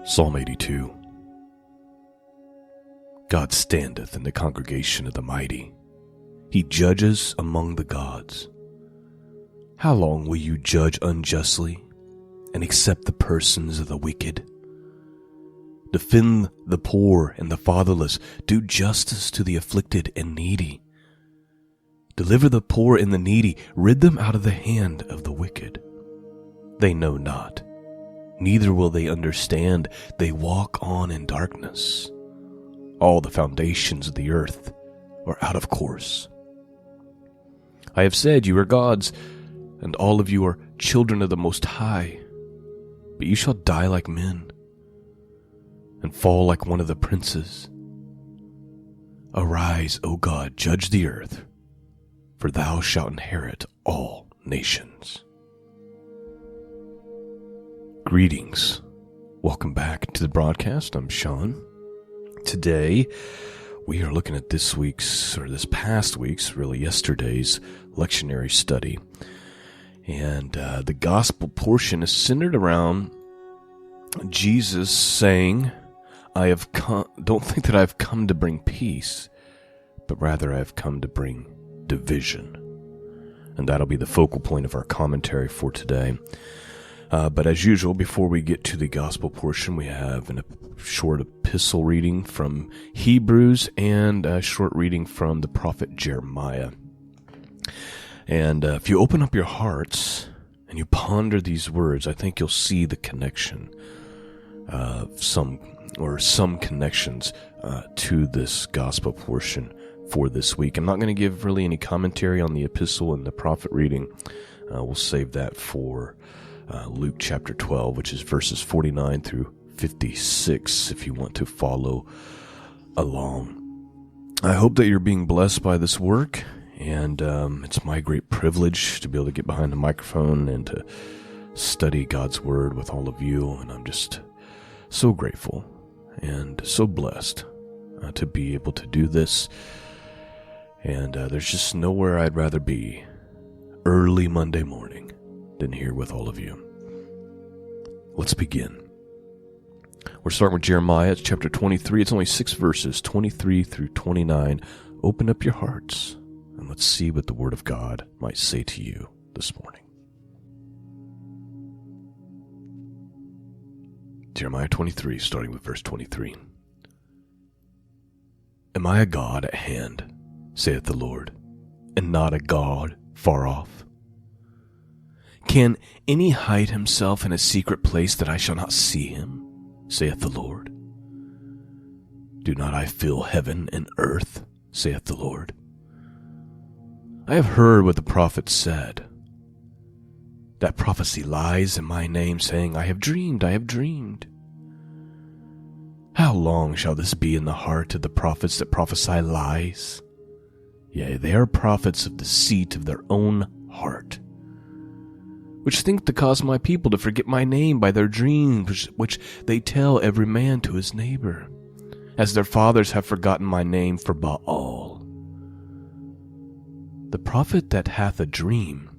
Psalm 82. God standeth in the congregation of the mighty. He judges among the gods. How long will you judge unjustly and accept the persons of the wicked? Defend the poor and the fatherless. Do justice to the afflicted and needy. Deliver the poor and the needy. Rid them out of the hand of the wicked. They know not, neither will they understand. They walk on in darkness. All the foundations of the earth are out of course. I have said, you are gods, and all of you are children of the Most High. But you shall die like men, and fall like one of the princes. Arise, O God, judge the earth, for thou shalt inherit all nations. Greetings. Welcome back to the broadcast. I'm Shawn. Today, we are looking at this past week's, really yesterday's lectionary study. And the gospel portion is centered around Jesus saying, don't think that I've come to bring peace, but rather I've come to bring division. And that'll be the focal point of our commentary for today. But as usual, before we get to the gospel portion, we have a short epistle reading from Hebrews and a short reading from the prophet Jeremiah. And if you open up your hearts and you ponder these words, I think you'll see the connection of some connections to this gospel portion for this week. I'm not going to give really any commentary on the epistle and the prophet reading. We'll save that for Luke chapter 12, which is verses 49 through 56, if you want to follow along. I hope that you're being blessed by this work, and it's my great privilege to be able to get behind the microphone and to study God's Word with all of you, and I'm just so grateful and so blessed to be able to do this, and there's just nowhere I'd rather be early Monday morning than here with all of you. Let's begin. We're starting with Jeremiah. It's chapter 23. It's only 6 verses, 23 through 29. Open up your hearts and let's see what the Word of God might say to you this morning. Jeremiah 23, starting with verse 23. Am I a God at hand, saith the Lord, and not a God far off? Can any hide himself in a secret place that I shall not see him, saith the Lord? Do not I fill heaven and earth, saith the Lord? I have heard what the prophet said. That prophecy lies in my name, saying, I have dreamed, I have dreamed. How long shall this be in the heart of the prophets that prophesy lies? Yea, they are prophets of deceit of their own heart, which think to cause my people to forget my name by their dreams, which they tell every man to his neighbor, as their fathers have forgotten my name for Baal. The prophet that hath a dream,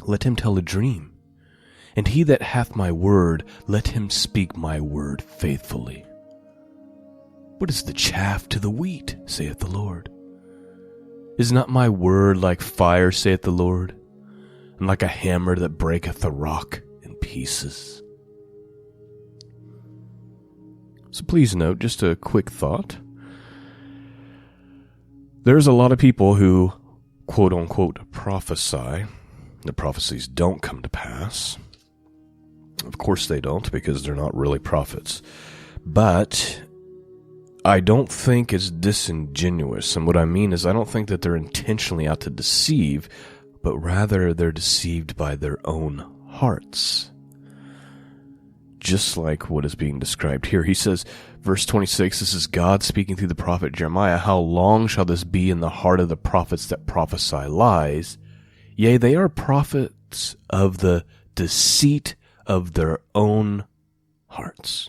let him tell a dream, and he that hath my word, let him speak my word faithfully. What is the chaff to the wheat, saith the Lord? Is not my word like fire, saith the Lord, and like a hammer that breaketh a rock in pieces? So please note, just a quick thought. There's a lot of people who, quote-unquote, prophesy. The prophecies don't come to pass. Of course they don't, because they're not really prophets. But I don't think it's disingenuous. And what I mean is I don't think that they're intentionally out to deceive, but rather they're deceived by their own hearts. Just like what is being described here. He says, verse 26, this is God speaking through the prophet Jeremiah, how long shall this be in the heart of the prophets that prophesy lies? Yea, they are prophets of the deceit of their own hearts.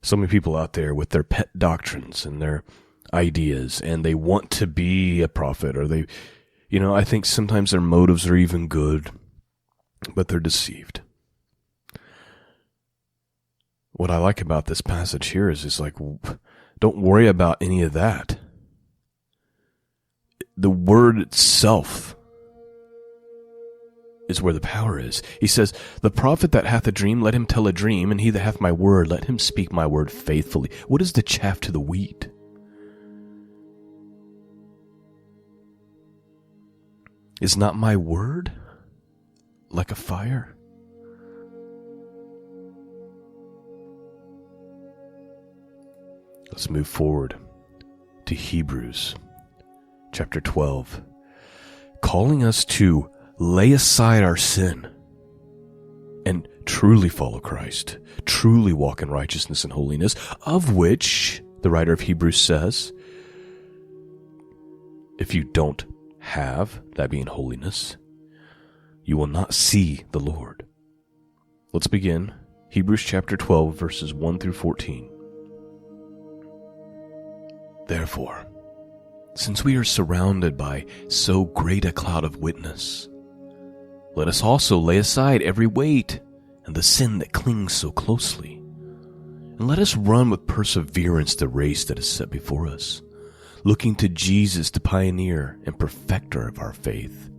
So many people out there with their pet doctrines and their ideas, and they want to be a prophet, or they, I think sometimes their motives are even good, but they're deceived. what I like about this passage here is like, don't worry about any of that. The word itself is where the power is. He says, the prophet that hath a dream, let him tell a dream, and he that hath my word, let him speak my word faithfully. What is the chaff to the wheat? Is not my word like a fire? Let's move forward to Hebrews chapter 12, calling us to lay aside our sin and truly follow Christ, truly walk in righteousness and holiness, of which the writer of Hebrews says, if you don't have, that being holiness, you will not see the Lord. Let's begin. Hebrews chapter 12, verses 1 through 14. Therefore, since we are surrounded by so great a cloud of witness, let us also lay aside every weight and the sin that clings so closely, and let us run with perseverance the race that is set before us, looking to Jesus, the pioneer and perfecter of our faith,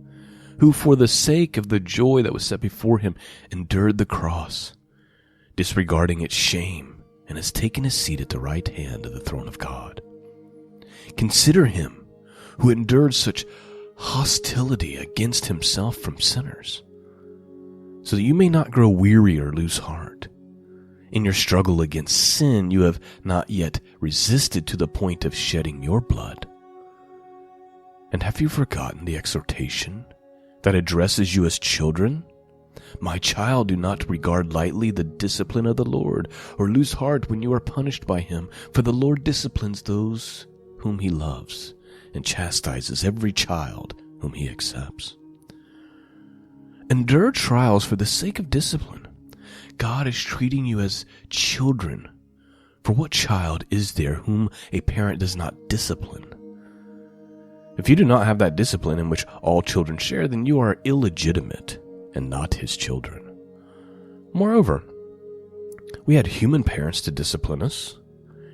who for the sake of the joy that was set before him endured the cross, disregarding its shame, and has taken his seat at the right hand of the throne of God. Consider him who endured such hostility against himself from sinners, so that you may not grow weary or lose heart. In your struggle against sin, you have not yet resisted to the point of shedding your blood. And have you forgotten the exhortation that addresses you as children? My child, do not regard lightly the discipline of the Lord, or lose heart when you are punished by him, for the Lord disciplines those whom he loves, and chastises every child whom he accepts. Endure trials for the sake of discipline. God is treating you as children. For what child is there whom a parent does not discipline? If you do not have that discipline in which all children share, then you are illegitimate and not his children. Moreover, we had human parents to discipline us,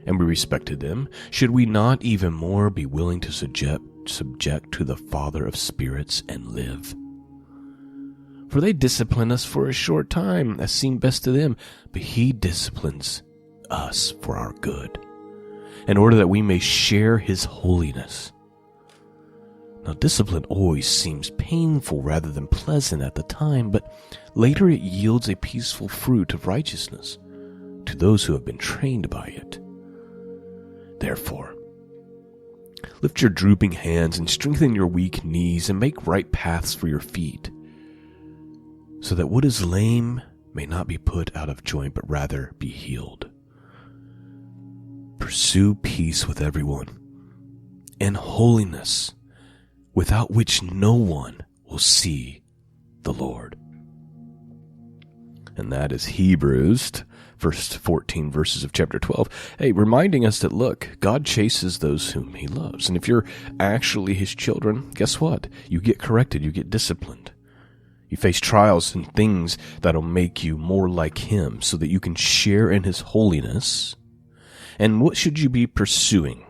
and we respected them. Should we not even more be willing to subject to the Father of spirits and live? For they discipline us for a short time, as seemed best to them, but he disciplines us for our good, in order that we may share his holiness. Now, discipline always seems painful rather than pleasant at the time, but later it yields a peaceful fruit of righteousness to those who have been trained by it. Therefore, lift your drooping hands and strengthen your weak knees, and make right paths for your feet, so that what is lame may not be put out of joint, but rather be healed. Pursue peace with everyone, and holiness, without which no one will see the Lord. And that is Hebrews, first 14 verses of chapter 12. Hey, reminding us that, look, God chases those whom he loves. And if you're actually his children, guess what? You get corrected, you get disciplined. You face trials and things that'll make you more like him so that you can share in his holiness. And what should you be pursuing?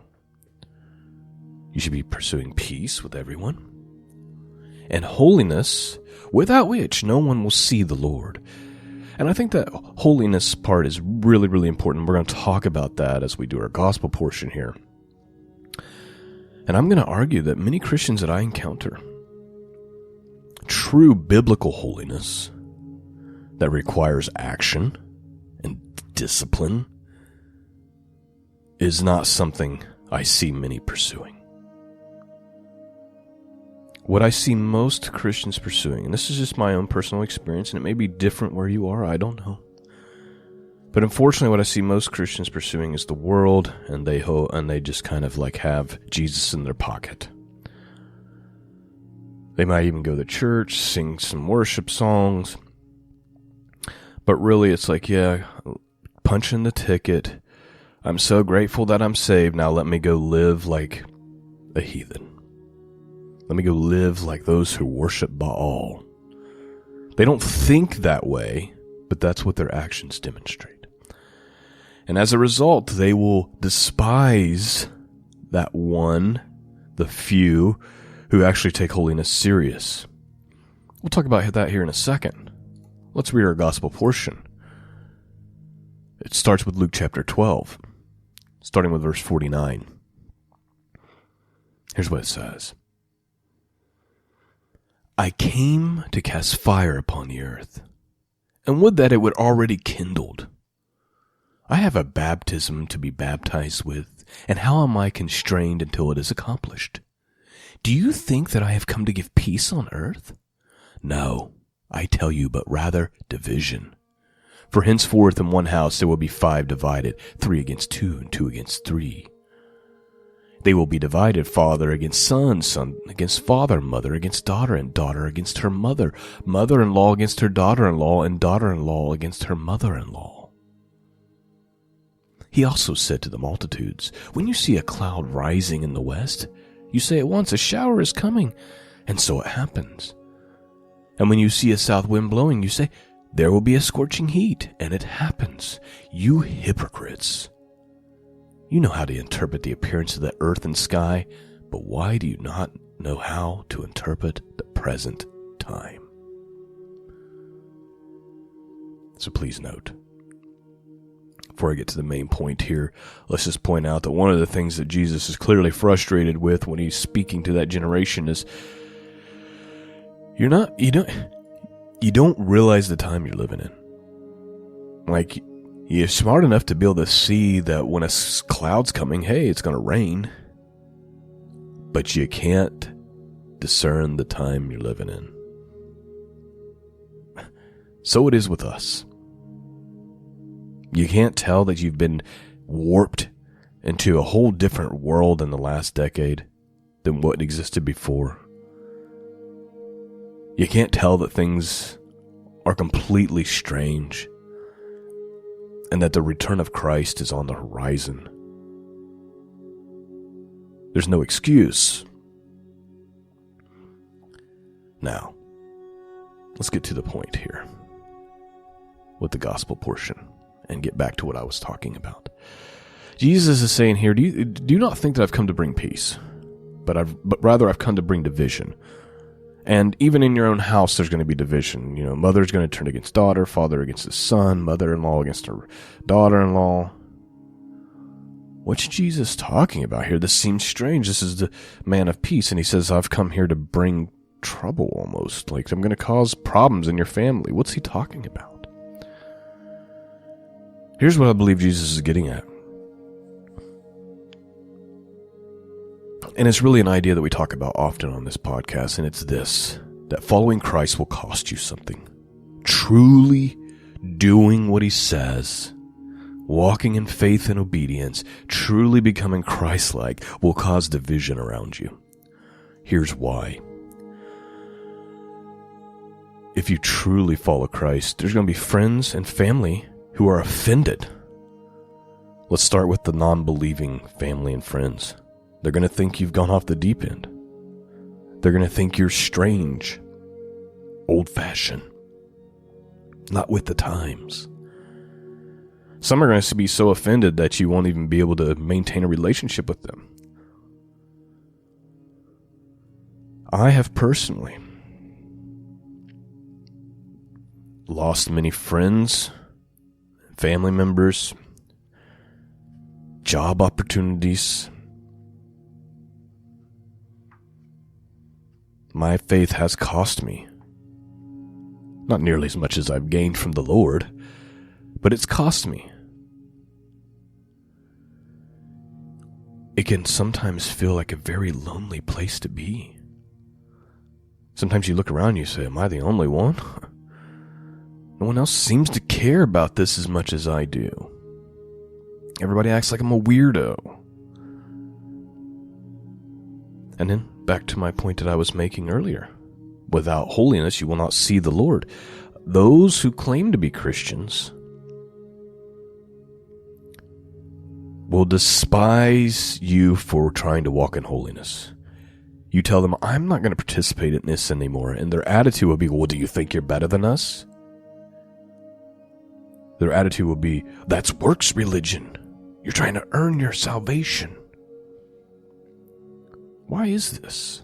You should be pursuing peace with everyone and holiness, without which no one will see the Lord. And I think that holiness part is really, really important. We're going to talk about that as we do our gospel portion here. And I'm going to argue that many Christians that I encounter, true biblical holiness that requires action and discipline, is not something I see many pursuing. What I see most Christians pursuing, and this is just my own personal experience, and it may be different where you are, I don't know. But unfortunately, what I see most Christians pursuing is the world, and they just kind of like have Jesus in their pocket. They might even go to church, sing some worship songs, but really it's like, yeah, punch in the ticket. I'm so grateful that I'm saved. Now let me go live like a heathen. Let me go live like those who worship Baal. They don't think that way, but that's what their actions demonstrate. And as a result, they will despise that one, the few, who actually take holiness serious. We'll talk about that here in a second. Let's read our gospel portion. It starts with Luke chapter 12, starting with verse 49. Here's what it says. I came to cast fire upon the earth, and would that it would already kindled. I have a baptism to be baptized with, and how am I constrained until it is accomplished? Do you think that I have come to give peace on earth? No, I tell you, but rather division. For henceforth in one house there will be 5 divided, 3 against 2, and 2 against 3. They will be divided, father against son, son against father, mother against daughter, and daughter against her mother, mother-in-law against her daughter-in-law, and daughter-in-law against her mother-in-law. He also said to the multitudes, when you see a cloud rising in the west, you say at once, a shower is coming, and so it happens. And when you see a south wind blowing, you say, there will be a scorching heat, and it happens. You hypocrites! You know how to interpret the appearance of the earth and sky, but why do you not know how to interpret the present time? So please note, before I get to the main point here, let's just point out that one of the things that Jesus is clearly frustrated with when he's speaking to that generation is you don't realize the time you're living in. Like, you're smart enough to be able to see that when a cloud's coming, hey, it's going to rain. But you can't discern the time you're living in. So it is with us. You can't tell that you've been warped into a whole different world in the last decade than what existed before. You can't tell that things are completely strange and that the return of Christ is on the horizon. There's no excuse. Now, let's get to the point here with the gospel portion and get back to what I was talking about. Jesus is saying here, do not think that I've come to bring peace, but rather I've come to bring division. And even in your own house, there's going to be division. You know, mother's going to turn against daughter, father against his son, mother-in-law against her daughter-in-law. What's Jesus talking about here? This seems strange. This is the man of peace, and he says, I've come here to bring trouble almost. Like, I'm going to cause problems in your family. What's he talking about? Here's what I believe Jesus is getting at. And it's really an idea that we talk about often on this podcast, and it's this, that following Christ will cost you something. Truly doing what he says, walking in faith and obedience, truly becoming Christ-like will cause division around you. Here's why. If you truly follow Christ, there's going to be friends and family who are offended. Let's start with the non-believing family and friends. They're going to think you've gone off the deep end. They're going to think you're strange, old-fashioned, not with the times. Some are going to be so offended that you won't even be able to maintain a relationship with them. I have personally lost many friends, family members, job opportunities. My faith has cost me. Not nearly as much as I've gained from the Lord, but it's cost me. It can sometimes feel like a very lonely place to be. Sometimes you look around and you say, am I the only one? No one else seems to care about this as much as I do. Everybody acts like I'm a weirdo. And then, back to my point that I was making earlier. Without holiness, you will not see the Lord. Those who claim to be Christians will despise you for trying to walk in holiness. You tell them, I'm not going to participate in this anymore. And their attitude will be, well, do you think you're better than us? Their attitude will be, that's works religion. You're trying to earn your salvation. Why is this?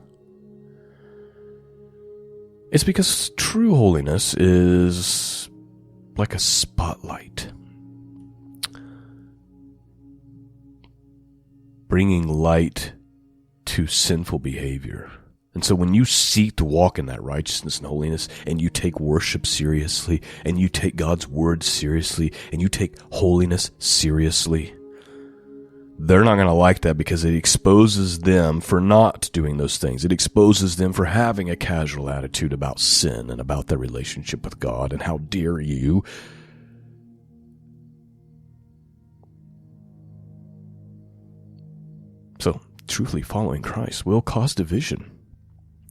It's because true holiness is like a spotlight, bringing light to sinful behavior. And so when you seek to walk in that righteousness and holiness, and you take worship seriously, and you take God's word seriously, and you take holiness seriously, they're not going to like that, because it exposes them for not doing those things. It exposes them for having a casual attitude about sin and about their relationship with God, and how dare you. So, truly following Christ will cause division.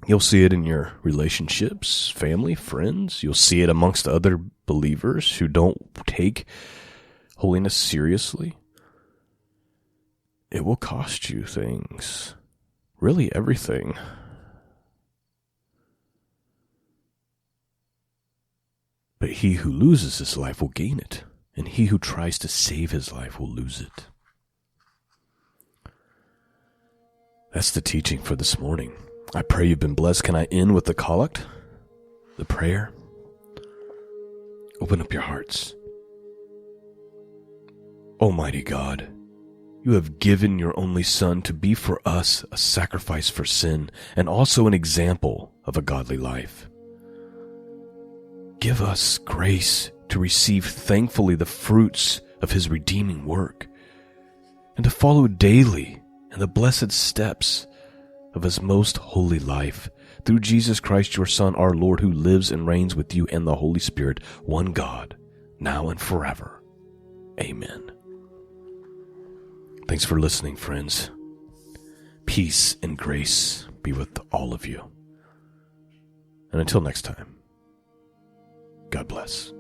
You'll see it in your relationships, family, friends. You'll see it amongst other believers who don't take holiness seriously. It will cost you things. Really everything. But he who loses his life will gain it, and he who tries to save his life will lose it. That's the teaching for this morning. I pray you've been blessed. Can I end with the collect? The prayer? Open up your hearts. Almighty God, you have given your only Son to be for us a sacrifice for sin, and also an example of a godly life. Give us grace to receive thankfully the fruits of his redeeming work, and to follow daily in the blessed steps of his most holy life, through Jesus Christ your Son, our Lord, who lives and reigns with you and the Holy Spirit, one God, now and forever. Amen. Thanks for listening, friends. Peace and grace be with all of you. And until next time, God bless.